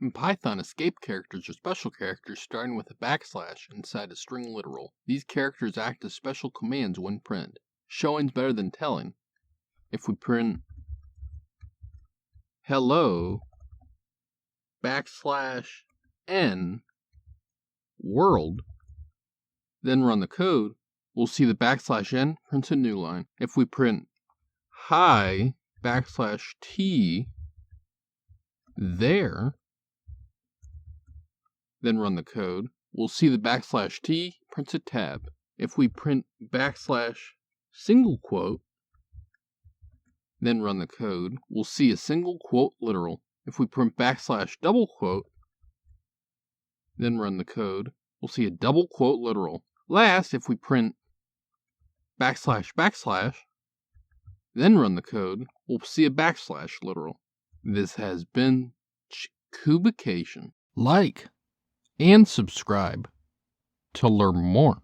In Python, escape characters are special characters starting with a backslash inside a string literal. These characters act as special commands when printed. Showing's better than telling. If we print hello \n world, then run the code, we'll see the \n prints a new line. If we print hi \t there, then run the code, we'll see the \t prints a tab. If we print single quote, then run the code, we'll see a single quote literal. If we print double quote, then run the code, we'll see a double quote literal. Last, if we print \\, then run the code, we'll see a \/ literal. This has been Cubication. Like and subscribe to learn more.